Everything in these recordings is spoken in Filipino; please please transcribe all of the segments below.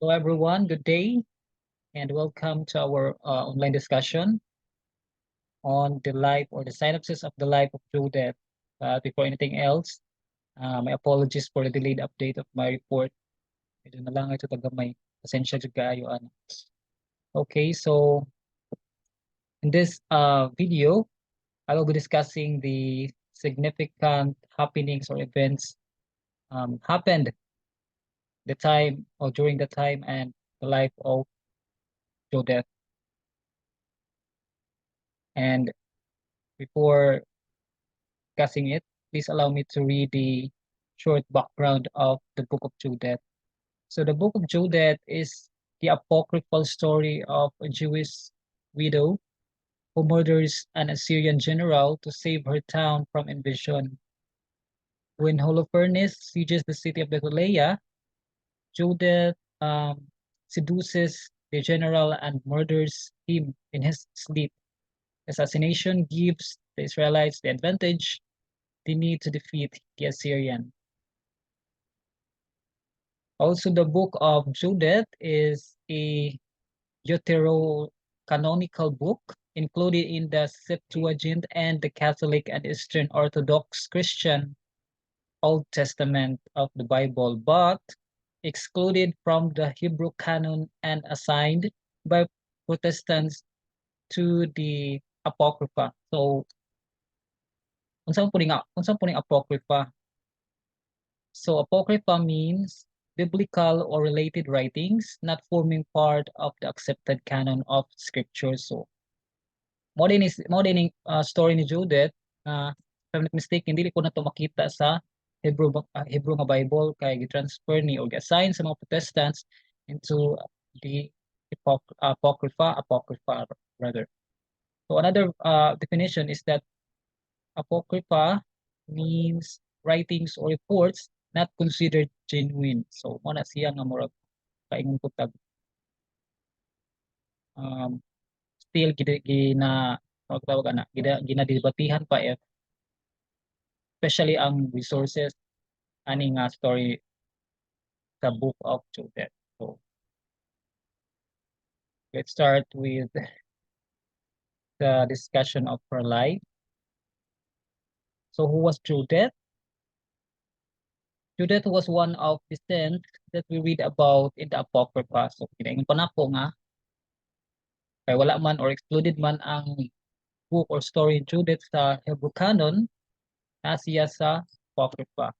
Hello, everyone. Good day, and welcome to our online discussion on the life or the synopsis of the life of Judith. Before anything else, my apologies for the delayed update of my report. Medyo na lang ito tagamay. Pasensya jud kaayo ana. Okay, so in this video, I will be discussing the significant happenings or events happened the time or during the time and the life of Judith. And before discussing it, please allow me to read the short background of the Book of Judith. So the Book of Judith is the apocryphal story of a Jewish widow who murders an Assyrian general to save her town from invasion. When Holofernes sieges the city of Bethlehem, Judith seduces the general and murders him in his sleep. Assassination gives the Israelites the advantage they need to defeat the Assyrian. Also, the Book of Judith is a deuterocanonical book included in the Septuagint and the Catholic and Eastern Orthodox Christian Old Testament of the Bible, but excluded from the Hebrew canon and assigned by Protestants to the Apocrypha. So, unsa po ning Apocrypha? So, Apocrypha means biblical or related writings not forming part of the accepted canon of Scripture. So, mo din story ni Judith, if I'm not mistaken, dili ko na to makita sa Hebrew nga Bible kay gi-transfer ni o gi-assign sa mga Protestants into the Apocrypha rather. So another definition is that Apocrypha means writings or reports not considered genuine. So mo na siya nga murag kaingon ko tag still gina tawag na ginadebatihan pa especially ang resources ani nga story sa Book of Judith. So let's start with the discussion of her life. So who was Judith? Judith was one of the saints that we read about in the Apocrypha. So kinaingon pa nako nga kay wala man or excluded man ang book or story Judith sa Hebrew canon, siya sa Apocrypha.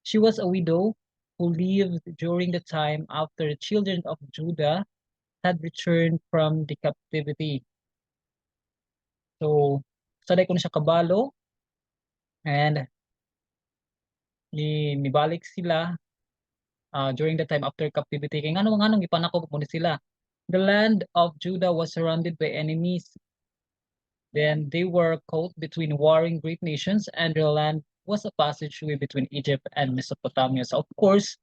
She was a widow who lived during the time after the children of Judah had returned from the captivity. So, saday ko na siya kabalo and nibalik sila during the time after captivity. Kaya nganong ipanako mo sila. The land of Judah was surrounded by enemies. Then they were caught between warring great nations, and their land was a passageway between Egypt and Mesopotamia. So of course,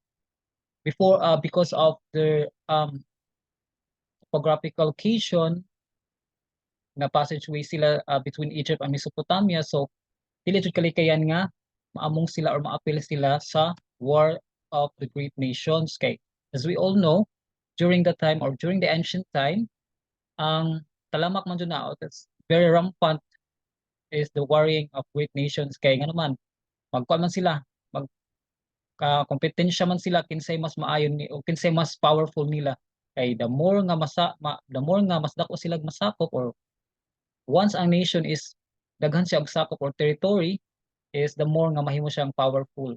because of the topographical location, na passageway sila between Egypt and Mesopotamia. So dili jud kalikayan nga maamong sila or maapil sila sa war of the great nations. Kay as we all know, during the time or during the ancient time, ang talamak man jud na it's very rampant is the warring of great nations. Kay nga naman magkuan man sila, mag kompetensya man sila kinsay mas maayon ni o kinsay mas powerful nila. Kay the more nga mas dako sila masakop or once ang nation is daghan siya og sakop or territory is the more nga mahimo siyang powerful.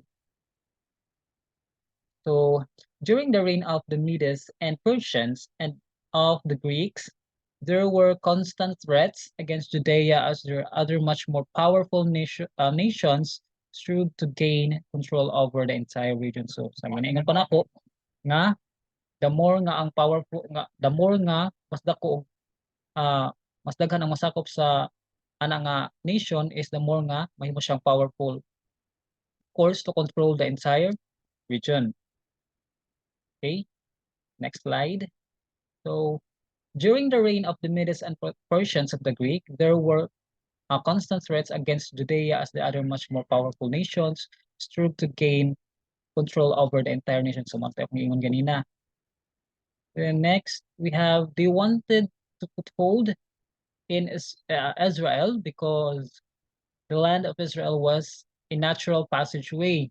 So during the reign of the Medes and Persians and of the Greeks, there were constant threats against Judea as their other much more powerful nations strove to gain control over the entire region. So sa maningan pa nako nga the more nga ang powerful nga the more nga mas dako mas daghan ang masakop sa ana nga nation is the more nga mahimo siyang powerful. Of course, to control the entire region. Okay, next slide. So during the reign of the Medes and Persians of the Greek, there were constant threats against Judea as the other much more powerful nations strove to gain control over the entire nation. So, mga ingon ganina. Then next, we have they wanted to put hold in Israel because the land of Israel was a natural passageway.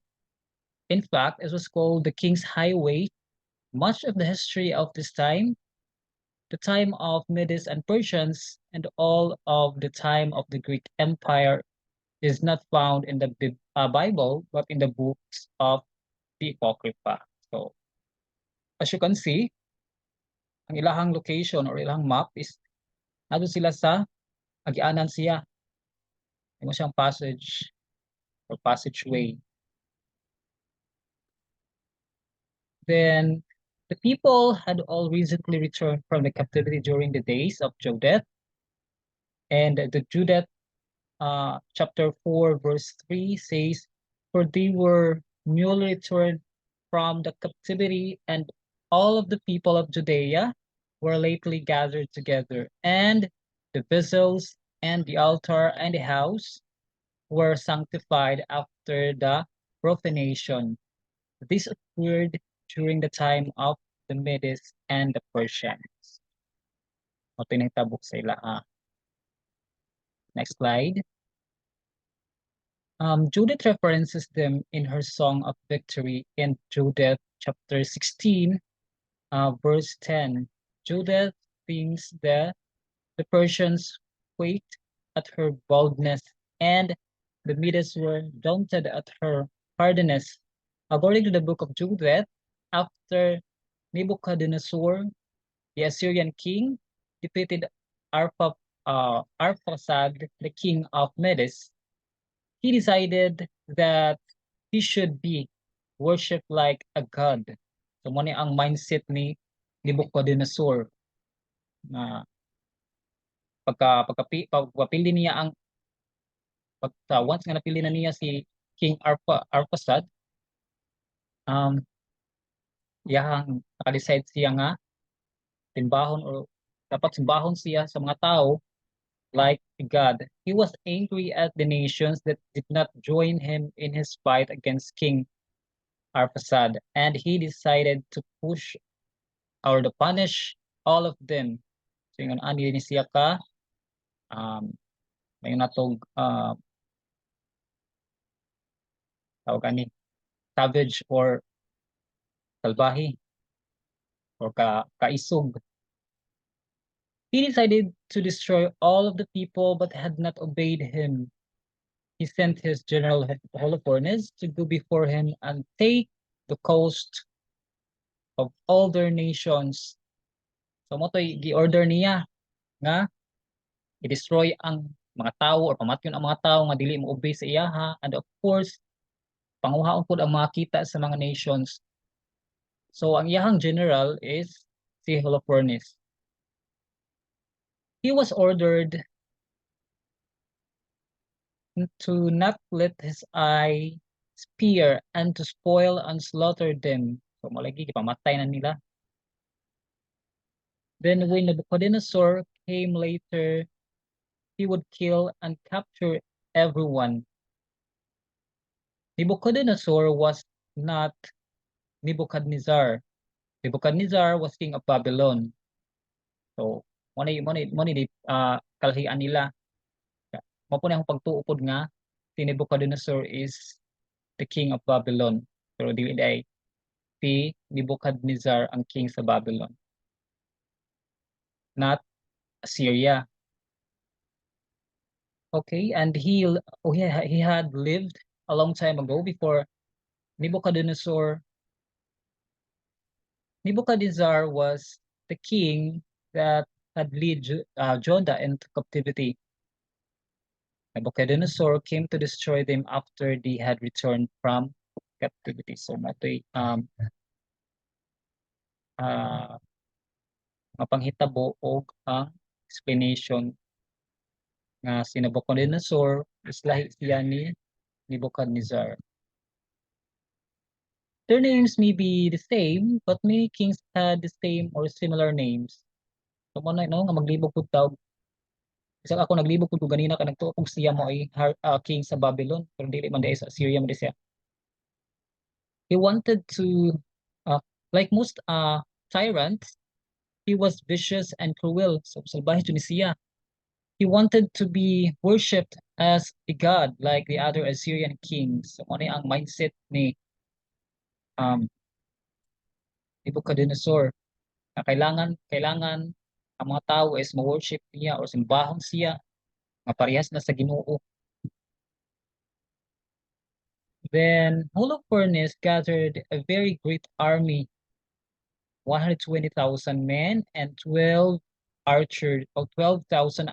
In fact, it was called the King's Highway. Much of the history of this time, the time of Medes and Persians, and all of the time of the Greek Empire is not found in the Bible, but in the books of the Apocrypha. So, as you can see, ang ilahang location or ilahang map is nandun sila sa agianan siya. May mo siyang passage or passageway. Then the people had all recently returned from the captivity during the days of Judith. And the Judith chapter 4, verse 3 says, "For they were newly returned from the captivity, and all of the people of Judea were lately gathered together, and the vessels and the altar and the house were sanctified after the profanation." This occurred during the time of the Medes and the Persians. O tinitabok sa ila. Next slide. Judith references them in her Song of Victory in Judith chapter 16, verse 10. Judith thinks that the Persians quaked at her boldness, and the Medes were daunted at her hardiness. According to the Book of Judith, after Nebuchadnezzar, the Assyrian king, defeated Arphaxad, the king of Medes, he decided that he should be worshipped like a god. So mo ni ang mindset ni Nebuchadnezzar na pagpapili niya ang once nga napili na niya si King Arphaxad, um yang naka-decide siya nga timbahon or dapat simbahon siya sa mga tao like God. He was angry at the nations that did not join him in his fight against King Arphaxad, and he decided to push or to punish all of them. So yung ani ni siya ka may natog tawag ani savage or salbahi or kaisog. He decided to destroy all of the people but had not obeyed him. He sent his general Holofernes to go before him and take the coast of all their nations. So mo to'y gi-order niya nga i-destroy ang mga tao or pamatyon ang mga tao nga dili mo obey sa iyaha, and of course panguhaon pud ang mga kita sa mga nations. So ang iyahang general is si Holofernes. He was ordered to not let his eye spear and to spoil and slaughter them. So malagi gipamatay na nila. Then when Nebuchadnezzar came later, he would kill and capture everyone. Nebuchadnezzar was not Nebuchadnezzar. Nebuchadnezzar was king of Babylon. So mo ni kalahian nila. Mo po na akong pagtuupod nga si Nebuchadnezzar is the king of Babylon. Pero dili ay si Nebuchadnezzar ang king sa Babylon, not Assyria. Okay, and he had lived a long time ago before Nebuchadnezzar. Nebuchadnezzar was the king that had led Judah into captivity. Nebuchadnezzar came to destroy them after they had returned from captivity. So matoy mapanghitabo og ang explanation nga si Nebuchadnezzar is lahi siya ni Nebuchadnezzar. Their names may be the same, but many kings had the same or similar names. So mo na no nga maglibog pud tawag. Isa ako naglibog pud ganina ka nagtuo kung siya mo ay king sa Babylon, pero dili man sa Assyria man siya. He wanted to like most tyrants, He was vicious and cruel. So, salbahe dyan siya. He wanted to be worshipped as a god like the other Assyrian kings. So, ano ang mindset ni um, Nebuchadnezzar? Na kailangan ang mga tao is ma-worship niya or simbahan siya nga parehas na sa Ginoo. Then Holofernes gathered a very great army, 120,000 men and 12,000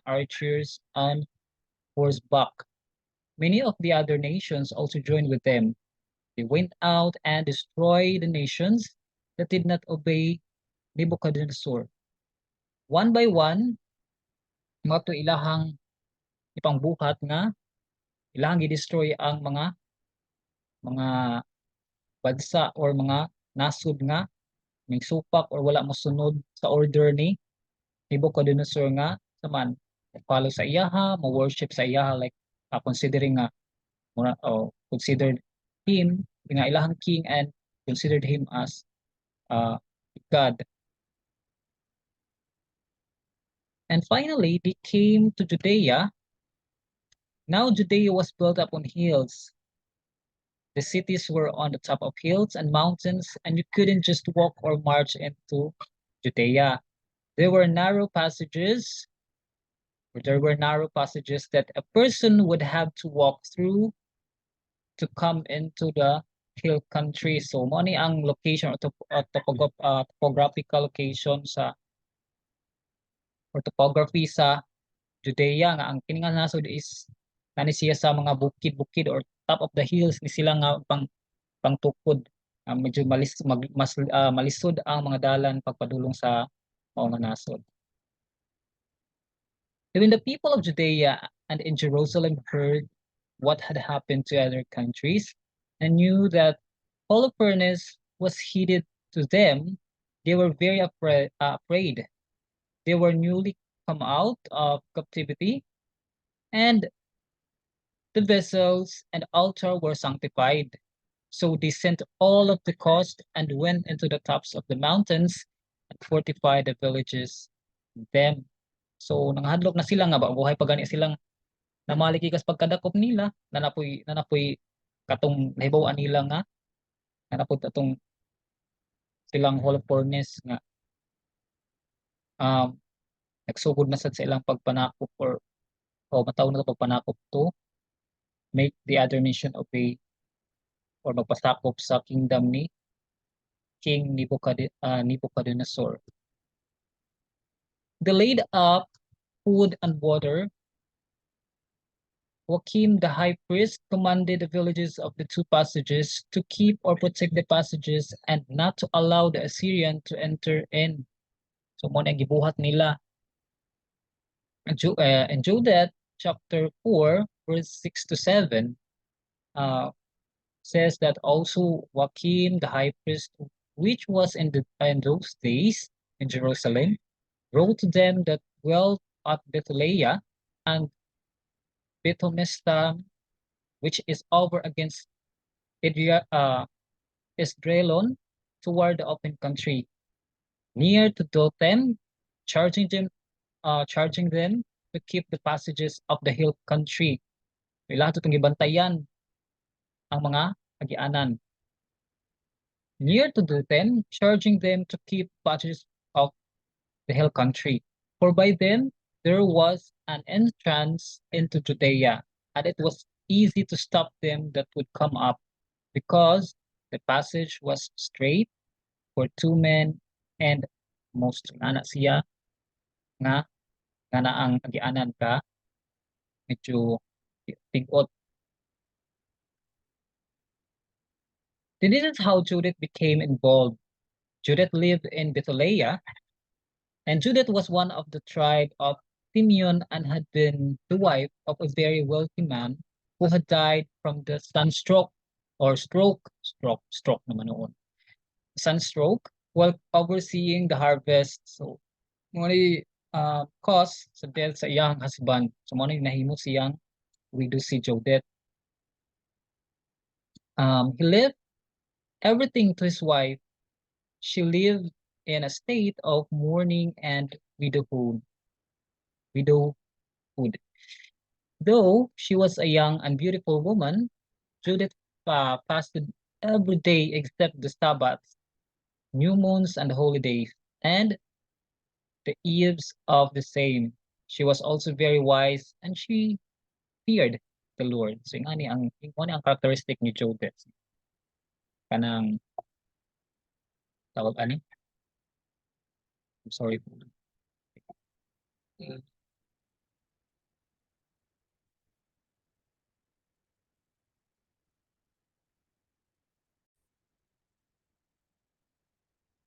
archers on horseback. Many of the other nations also joined with them. They went out and destroyed the nations that did not obey Nebuchadnezzar. One by one, mga to ilahang ipangbuhat nga ilahang gi-destroy ang mga bansa or mga nasud nga may supak or wala mosunod sa order ni Nebuchadnezzar nga saman follow sa iyaha, mo-worship sa iyaha like considering nga considered him nga ilahang king and considered him as uh, God. And finally, they came to Judea. Now Judea was built up on hills. The cities were on the top of hills and mountains, and you couldn't just walk or march into Judea. There were narrow passages that a person would have to walk through to come into the hill country. So mo ni ang location or topographical location sa or topography sa Judea nga ang kini nga nasod is nani siya sa mga bukid-bukid or top of the hills ni sila nga pangtukod. Medyo malisod ang mga dalan pagpadulong sa mga nasod. When the people of Judea and in Jerusalem heard what had happened to other countries and knew that Holofernes was heeded to them, they were very afraid. They were newly come out of captivity, and the vessels and altar were sanctified. So they sent all of the coast and went into the tops of the mountains and fortified the villages them. So nanghadlok na sila nga ba buhay pa gani silang namalikikas pagkadakop nila nanapoy katong nahibawan nila nga nanapod atong silang Holofernes nga um nagsugod na sad sa ilang pagpanakop o mataw na pagpanakop to make the other nation obey or magpasakop sa kingdom ni King Nebuchadnezzar. They laid up food and water. Joachim the high priest commanded the villages of the two passages to keep or protect the passages and not to allow the Assyrian to enter in. So mo na gibuhat nila. In Judith chapter 4 verse 6 to 7 says that also Joachim the high priest, which was in those days in Jerusalem, wrote to them that dwelt at Bethlehem and Bethomesta, which is over against Esdraelon, toward the open country, near to Dothan, charging them to keep the passages of the hill country. Lahat itong ibantayan ang mga agianan. Near to Dothan, charging them to keep passages of the hill country. For by then there was an entrance into Judea, and it was easy to stop them that would come up, because the passage was straight for 2 men, and most anak siya nga na ang agianan ka medyo tigot. Then this is how Judith became involved. Judith lived in Bethlehem, and Judith was one of the tribe of Simeon and had been the wife of a very wealthy man who had died from the sunstroke or stroke naman noon. Sunstroke while overseeing the harvest. So, muli cause sa death sa iyang husband. So, muli nahimo siyang widow si Judith. He left everything to his wife. She lived in a state of mourning and widowhood. Though she was a young and beautiful woman, Judith fasted every day except the Sabbaths, new moons, and holidays, and the eves of the same. She was also very wise, and she feared the Lord. So yung ani ang characteristic ni Judith. Kanang tawag ani? I'm sorry.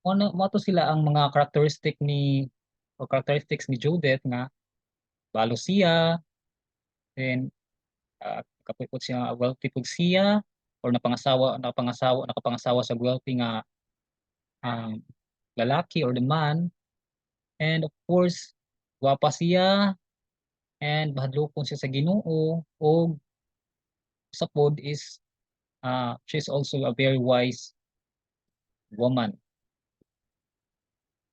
Mo to sila ang mga characteristics ni Judith nga balo siya, then kapipot siya wealthy pud siya or nakapangasawa sa wealthy nga um, lalaki or the man, and of course gwapa siya and bahadlokon siya sa Ginoo, o sa pod is she's also a very wise woman.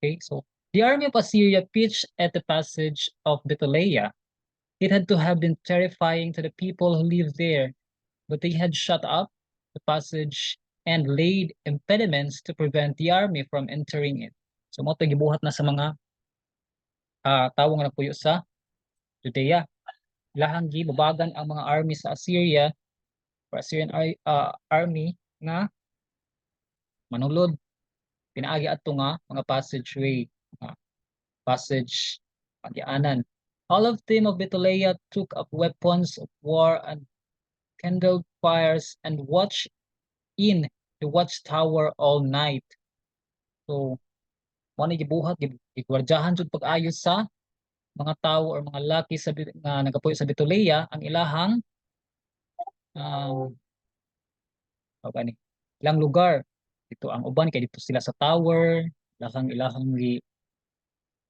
Okay, so the army of Assyria pitched at the passage of Bethlehem. It had to have been terrifying to the people who lived there, but they had shut up the passage and laid impediments to prevent the army from entering it. So mo gibuhat na sa mga tawo nga nagpuyo sa Judea. Ilahang gibabagan ang mga army sa Assyria or Assyrian army nga manulod pinaagi adto nga mga passageway, passage pagyanan. All of them of Bethlehem took up weapons of war and kindled fires and watched in the watchtower all night. So, mo ni gibuhat gigwardyahan jud pag-ayo sa mga tawo or mga laki nga nagapuyo sa Bethlehem ang ilahang um ni ilang lugar. Dito ang uban kay dito sila sa tower, ilahang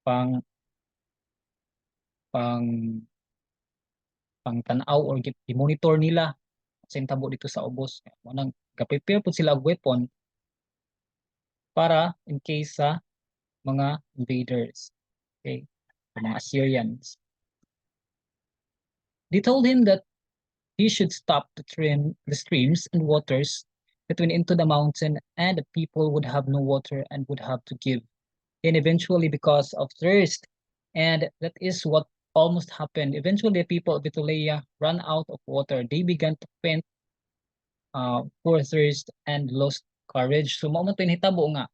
pang pang pang tanaw or i-monitor nila sa tabo dito sa ubos. Manang ga-prepare pud sila og weapon para in case sa mga invaders. Okay, mga Assyrians. They told him that he should stop to trim the streams and waters that went into the mountain, and the people would have no water and would have to give in eventually because of thirst. And that is what almost happened. Eventually, the people of Bethlehem ran out of water. They began to faint for thirst and lost courage. So, mao man to hitabo nga.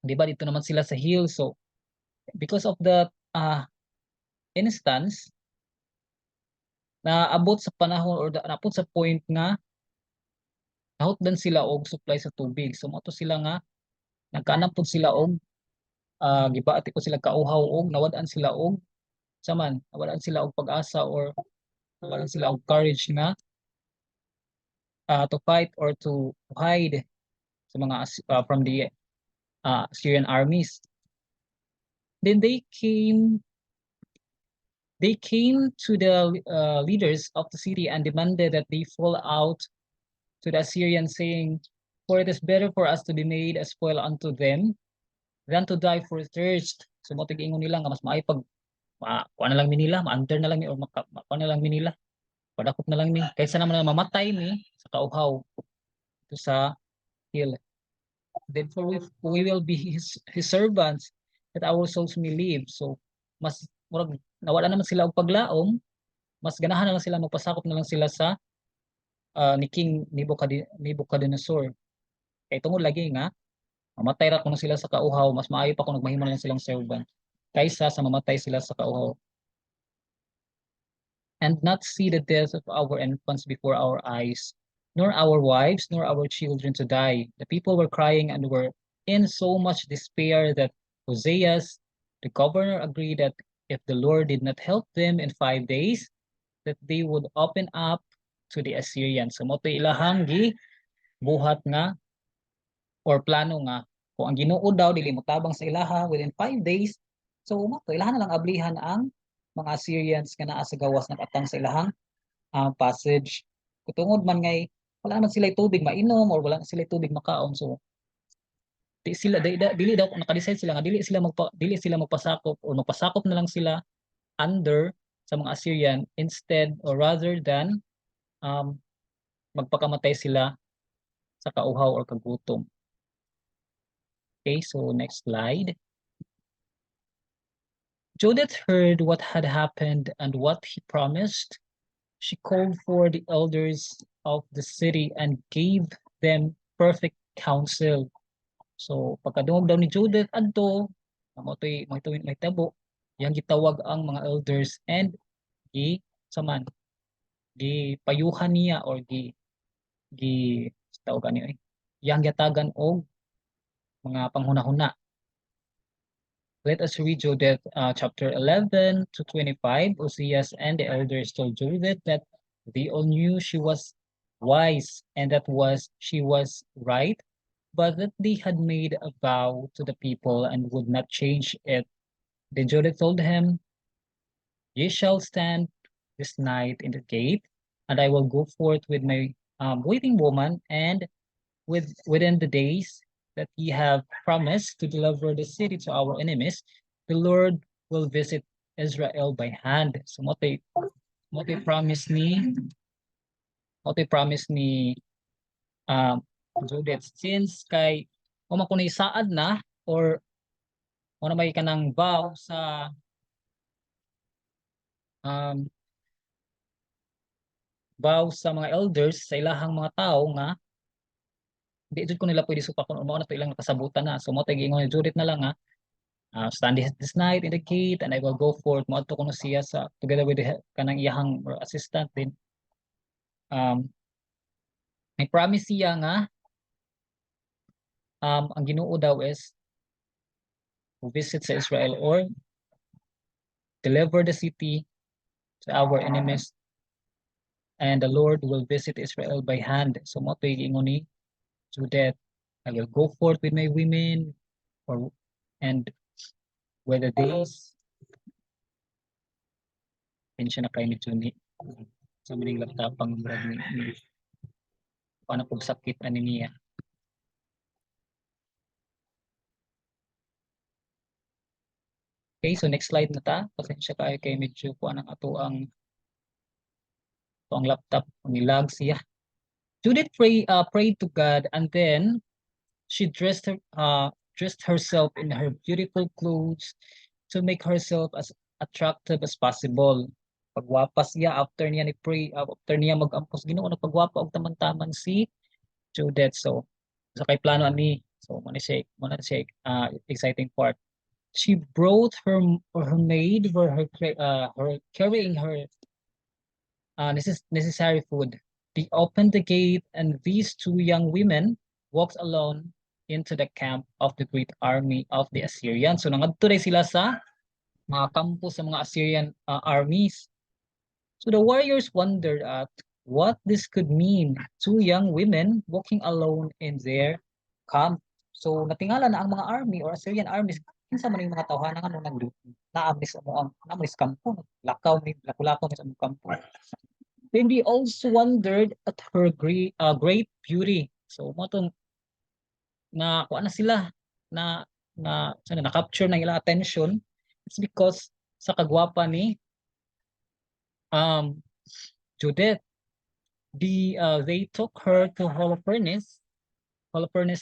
Di ba dito naman sila sa hill. So, because of the instance, naabot sa panahon or naabot sa point nga nahutdan sila og supply sa tubig. So, mao to sila nga nagkaanap pud sila og gibaati po sila kauhaw og nawad-an sila og nawalan sila og pag-asa or nawalan sila og courage nga to fight or to hide sa mga from the Syrian armies. Then they came to the leaders of the city and demanded that they fall out to the Assyrians, saying, "For it is better for us to be made a spoil unto them than to die for thirst." So mo tig-ingon nila nga mas maay pag kuha na lang mi nila, ma-under na lang mi or kuha na lang mi nila. Padakop na lang mi kaysa naman mamatay mi sa kauhaw to sa hill. Therefore we will be his servants that our souls may live. So mas murag nawala naman sila og paglaom, mas ganahan na lang sila magpasakop na lang sila sa ni King Nebuchadnezzar. Kay tungod lagi nga mamatay ra kuno sila sa kauhaw, mas maayo pa kung nagmahimo na lang silang servant kaysa sa mamatay sila sa kauhaw and not see the death of our infants before our eyes, nor our wives, nor our children to die. The people were crying and were in so much despair that Hosea, the governor, agreed that if the Lord did not help them in 5 days, that they would open up to the Assyrians. So moto ilahang buhat nga or plano nga kung ang Ginoo daw dili mo tabang sa ilaha within 5 days, so moto ilahan na lang ablihan ang mga Assyrians nga naa sa gawas ng atang sa ilahang passage. Kutungod man ngay wala man sila tubig mainom or wala na sila tubig makaon. So dili daw naka-decide sila nga dili sila magpasakop o magpasakop na lang sila under sa mga Assyrian instead or rather than um, magpakamatay sila sa kauhaw or kagutom. Okay, so next slide. Judith heard what had happened and what he promised. She called for the elders of the city and gave them perfect counsel. So pagkadungog daw ni Judith adto, may tabo, yang gitawag ang mga elders and saman gipayuhan niya or gi tawag ani yang yatagan og mga panghuna-huna. Let us read Judith chapter 11 to 25. Osias and the elders told Judith that they all knew she was wise and she was right, but that they had made a vow to the people and would not change it. Then Judith told him, "Ye shall stand this night in the gate, and I will go forth with my waiting woman, and within the days that ye have promised to deliver the city to our enemies, the Lord will visit Israel by hand." So moto'y promise ni um, Judith since kay kumakunay saad na or na may kanang um, vow sa mga elders sa ilahang mga tao nga di jud ko nila pwede supa kung na to ilang nakasabutan na. So mo tay giingon ni Judith na lang nga stand this night in the gate and I will go forth moadto kuno siya sa together with the kanang iyahang assistant din may promise siya nga ang Ginoo daw is to visit sa Israel or deliver the city to our enemies and the Lord will visit Israel by hand. So mo tuy giingon ni Judith, I will go forth with my women or and with the days pensya na kay ni Juni sa maning laptopang murag ni paano pag sakit ani niya. Okay, so next slide na ta. Pasensya kayo kay medyo po ang ato ang laptop nilag siya. Judith prayed to God and then she dressed herself in her beautiful clothes to make herself as attractive as possible. Pagwapas siya after niya ni pray after niya magampos Ginoo na pagwapa og taman-taman si Judith. So sa kay plano ani so mo na siya exciting part. She brought her maid for her carrying her necessary food. They opened the gate, and these two young women walked alone into the camp of the great army of the Assyrians. So nangadto sila sa mga kampo sa mga Assyrian armies. So the warriors wondered at what this could mean. Two young women walking alone in their camp. So natingala na ang mga army or Assyrian armies kinsa man yung mga tawhanan nga naamis mo ang naamis kampo lakaw ni lakulako sa kampo. Then we also wondered at her great beauty. So mo tong na kuan na sila na capture na ilang attention. It's because sa kagwapa ni Judith. They took her to Holofernes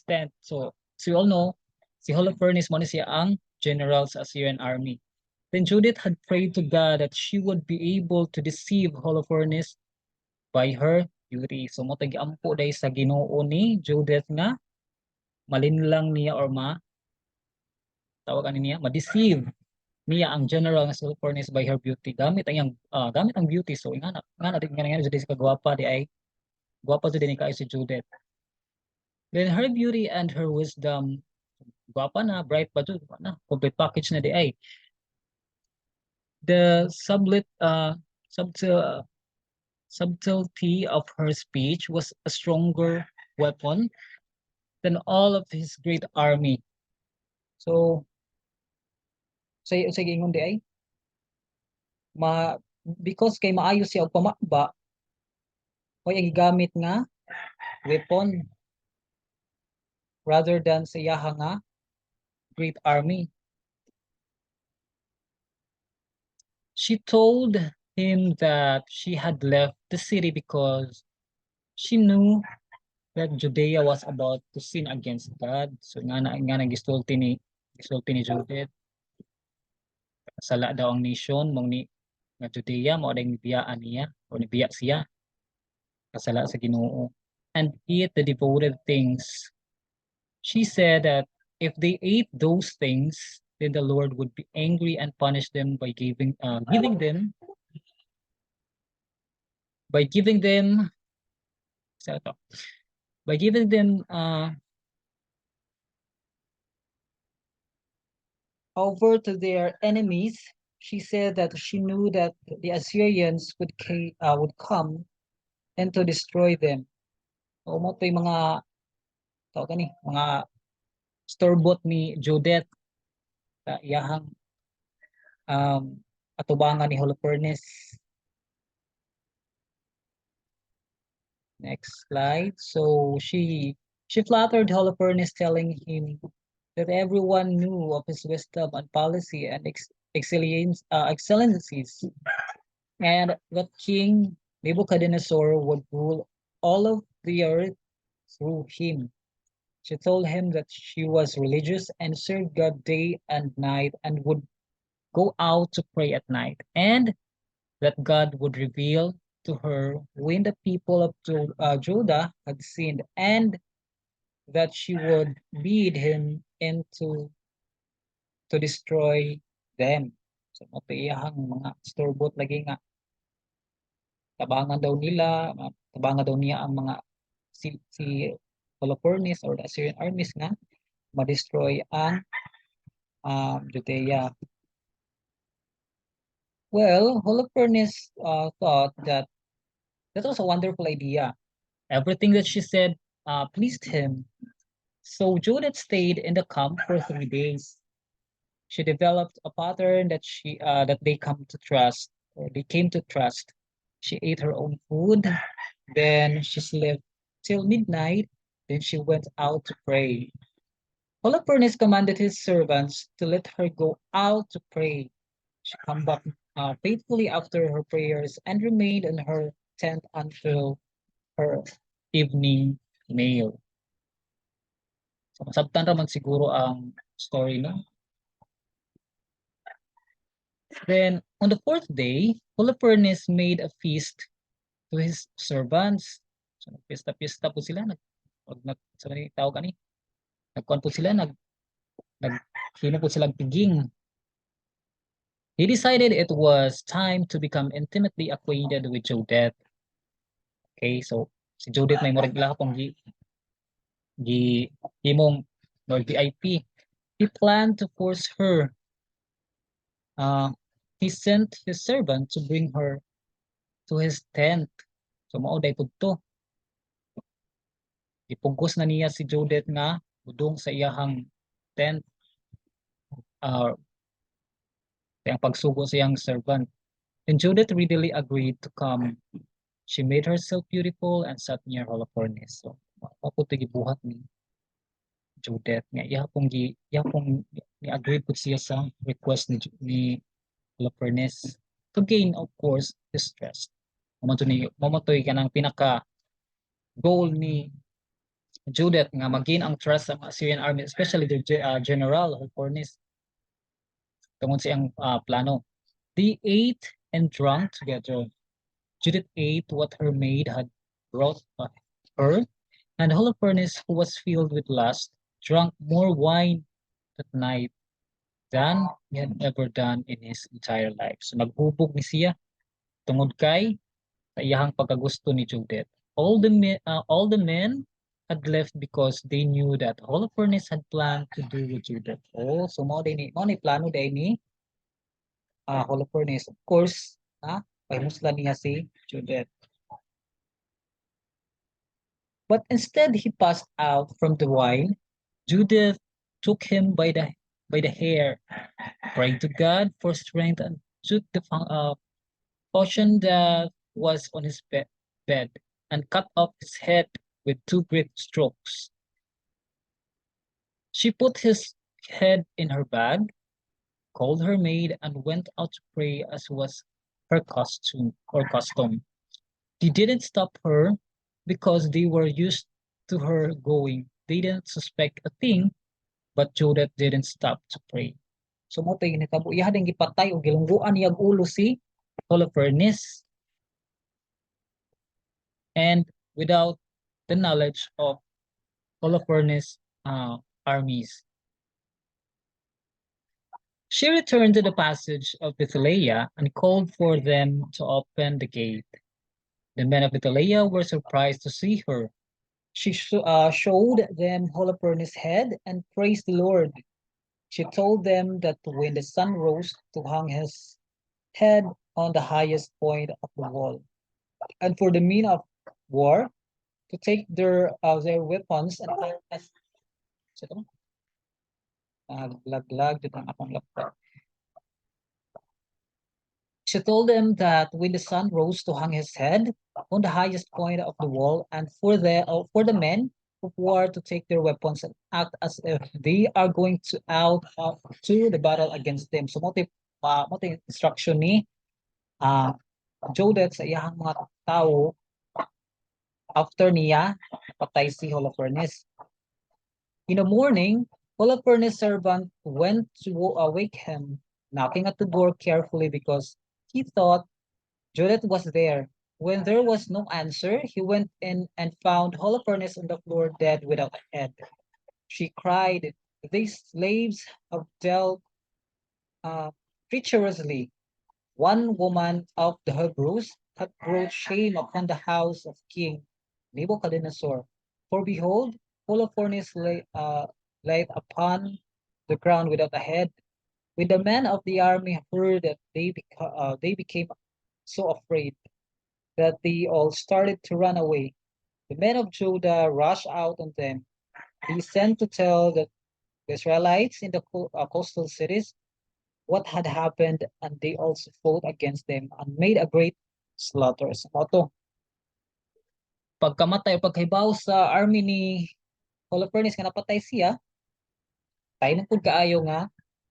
tent. So we all know si Holofernes mo ni siya ang general sa Assyrian army. Then Judith had prayed to God that she would be able to deceive Holofernes by her beauty. So mo tagi-ampo dai sa Ginoo ni Judith nga malinlang niya or tawag ani niya ma-deceive niya ang general nga si Holofernes by her beauty gamit ang beauty. So nga nga Judith ka gwapa di ay gwapa to din kay si Judith. Then her beauty and her wisdom gwapa na bright pa jud na complete package na di ay. The subtlety of her speech was a stronger weapon than all of his great army. So, say ingon di ay, because kay maayo siya og pamakba, o ang gigamit nga weapon rather than sa iyahang nga great army. She told him that she had left the city because she knew that Judea was about to sin against God. So nga gisulti ni Judith, sala daw ang nation mong ni nga Judea mao day nibiyaan niya o nibiya siya kasala sa Ginoo and eat the devoted things. She said that if they ate those things, then the Lord would be angry and punish them by giving them sa to, by giving them over to their enemies. She said that she knew that the Assyrians would come and to destroy them. O mo to'y mga mga store-bought ni Judith sa iyahang atubangan ni Holofernes. Next slide. So she flattered Holofernes, telling him that everyone knew of his wisdom and policy and excellencies, and that King Nebuchadnezzar would rule all of the earth through him. She told him that she was religious and served God day and night and would go out to pray at night, and that God would reveal to her when the people of Judah had sinned, and that she would lead him into to destroy them. So iyahang mga store-bought lagi nga tabangan daw niya ang mga si Holofernes or the Assyrian armies nga ma-destroy ang Judea. Well, Holofernes thought that was a wonderful idea. Everything that she said pleased him. So Judith stayed in the camp for 3 days. She developed a pattern that they came to trust. She ate her own food, then she slept till midnight, then she went out to pray. Holofernes commanded his servants to let her go out to pray. She came back faithfully after her prayers and remained in her tent until her evening meal. So masabtan raman siguro ang story, no? Then on the fourth day, Holofernes made a feast to his servants. So pista-pista po sila sa mga tao kani. Nagkuan po sila hino po silang piging. He decided it was time to become intimately acquainted with Judith. Okay, so si Judith may murag pong himong VIP. He planned to force her. He sent his servant to bring her to his tent. So mao day pudto. Ipugos na niya si Judith nga udong sa iyahang tent. Ang pagsugo sa iyang servant. And Judith readily agreed to come. She made herself beautiful and sat near Holofernes. So maputo gibuhat ni Judith nga iya pong ni-agree po siya sa request ni Holofernes to gain, of course, his trust. Mamatoy ka ng pinaka goal ni Judith nga mag-gain ang trust sa Assyrian army, especially the general Holofernes. Tungod siyang plano. They ate and drank together. Judith ate what her maid had brought her, and Holofernes, who was filled with lust, drank more wine that night than he had ever done in his entire life. So naghubog ni siya tungod kay sa iyahang pagkagusto ni Judith. All the men had left because they knew that Holofernes had planned to do with Judith. Oh, so mao ni plano day ni Holofernes. Of course, pahimuslan niya si Judith. But instead he passed out from the wine. Judith took him by the hair, prayed to God for strength, and took the potion that was on his bed and cut off his head with 2 great strokes. She put his head in her bag, called her maid, and went out to pray as was her custom. They didn't stop her because they were used to her going. They didn't suspect a thing, but Judith didn't stop to pray. So mo tay nitabo iya ding gipatay o gilungguan niya ulo si Holofernes, and without the knowledge of Holofernes' armies. She returned to the passage of Bithynia and called for them to open the gate. The men of Bithynia were surprised to see her. She showed them Holofernes' head and praised the Lord. She told them that when the sun rose, to hang his head on the highest point of the wall, and for the men of war to take their weapons and act as laglag dito ang akong laptop. She told them that when the sun rose, to hang his head on the highest point of the wall, and for the men of war to take their weapons and act as if they are going to the battle against them. So mo instruction ni uh, Judith sa iyang mga tao after niya patay si Holofernes. In the morning, Holofernes' servant went to wake him, knocking at the door carefully because he thought Judith was there. When there was no answer, he went in and found Holofernes on the floor dead without a head. She cried, "These slaves have dealt uh, treacherously. One woman of the Hebrews hath brought shame upon the house of King Nebuchadnezzar. For behold, Holofernes lay upon the ground without a head." When the men of the army heard that, they became so afraid that they all started to run away. The men of Judah rushed out on them. They sent to tell the Israelites in the coastal cities what had happened, and they also fought against them and made a great slaughter. Sa moto, pagkamatay o paghibaw sa army ni Holofernes nga napatay siya, tayo na pud kaayo nga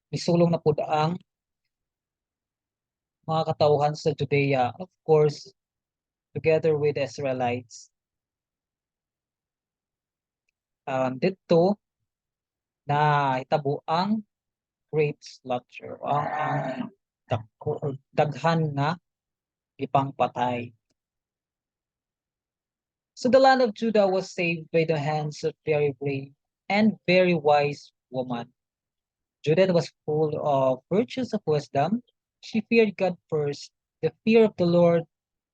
misulong na pud ang mga katawhan sa Judea, of course, together with the Israelites. Dito na hitabo ang great slaughter, ang daghan na ipang patay. So the land of Judah was saved by the hands of very brave and very wise woman. Judith was full of virtues of wisdom. She feared God first. The fear of the Lord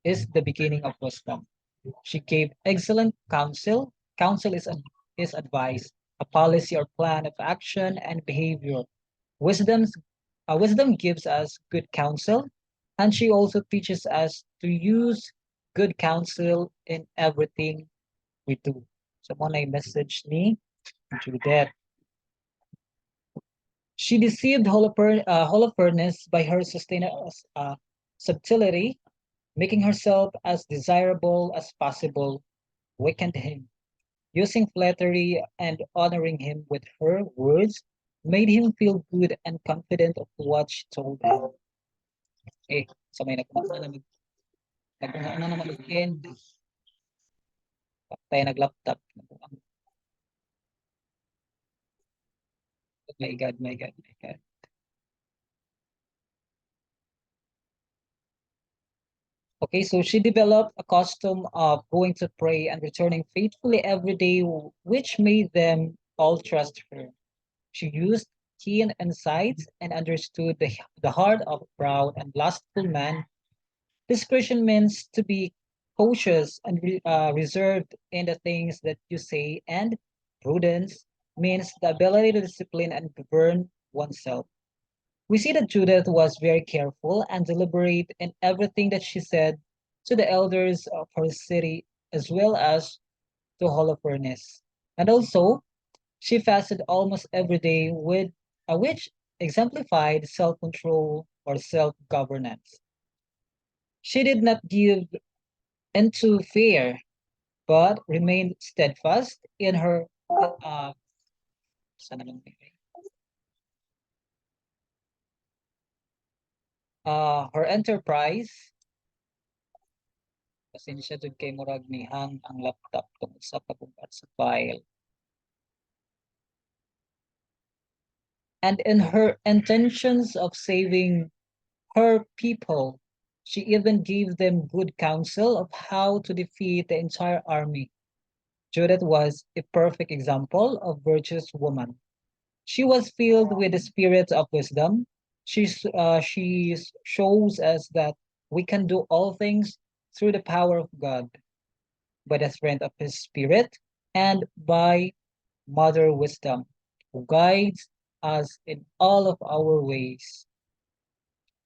is the beginning of wisdom. She gave excellent counsel. Counsel is advice, a policy or plan of action and behavior. Wisdom gives us good counsel, and she also teaches us to use good counsel in everything we do. So mo na yung message ni Judith. She deceived Holofernes by her subtlety, making herself as desirable as possible, weakened him. Using flattery and honoring him with her words made him feel good and confident of what she told him. Eh, sa may nagkumana na mag-end. Tayo nag-laptop. My God, my God, my God. Okay, so she developed a custom of going to pray and returning faithfully every day, which made them all trust her. She used keen insights and understood the heart of a proud and lustful man. Discretion means to be cautious and reserved in the things that you say, and prudence means the ability to discipline and govern oneself. We see that Judith was very careful and deliberate in everything that she said to the elders of her city as well as to Holofernes. And also, she fasted almost every day, which exemplified self-control or self-governance. She did not give into fear, but remained steadfast in her Sana lang. Her enterprise, pasensya jud kay murag ni hang ang laptop tungod sa pagbukat sa file. And in her intentions of saving her people, she even gave them good counsel of how to defeat the entire army. Judith was a perfect example of virtuous woman. She was filled with the spirit of wisdom. She shows us that we can do all things through the power of God, by the strength of His Spirit, and by Mother Wisdom, who guides us in all of our ways.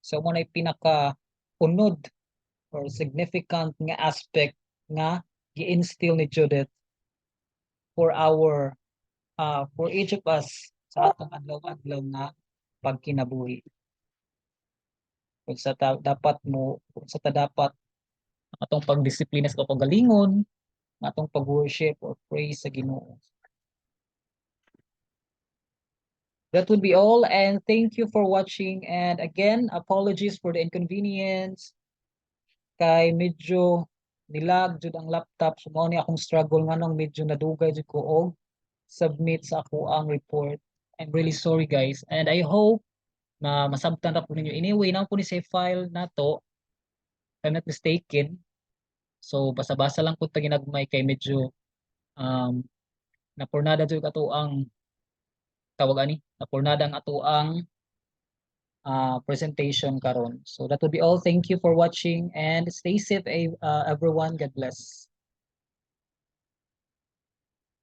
So mo na pinaka-unod or significant nga aspect nga gi-instill ni Judith for for each of us sa atong adlaw-adlaw nga pagkinabuhi. Kung sa kung sa dapat atong pagdisiplina sa pagalingon, atong pag-worship or praise sa Ginoo. That would be all, and thank you for watching. And again, apologies for the inconvenience. Kay medyo nilag jud ang laptop, so mao ni akong struggle nganong medyo nadugay jud ko og submit sa ako ang report. I'm really sorry guys, and I hope na masabtan ra po ninyo. Anyway, na po ni sa file nato, if I'm not mistaken. So basa-basa lang po ta ginagmay kay medyo um napurnada jud ato ang tawag ani, napurnada ang ato ang presentation karon. So that would be all. Thank you for watching and stay safe, everyone. God bless.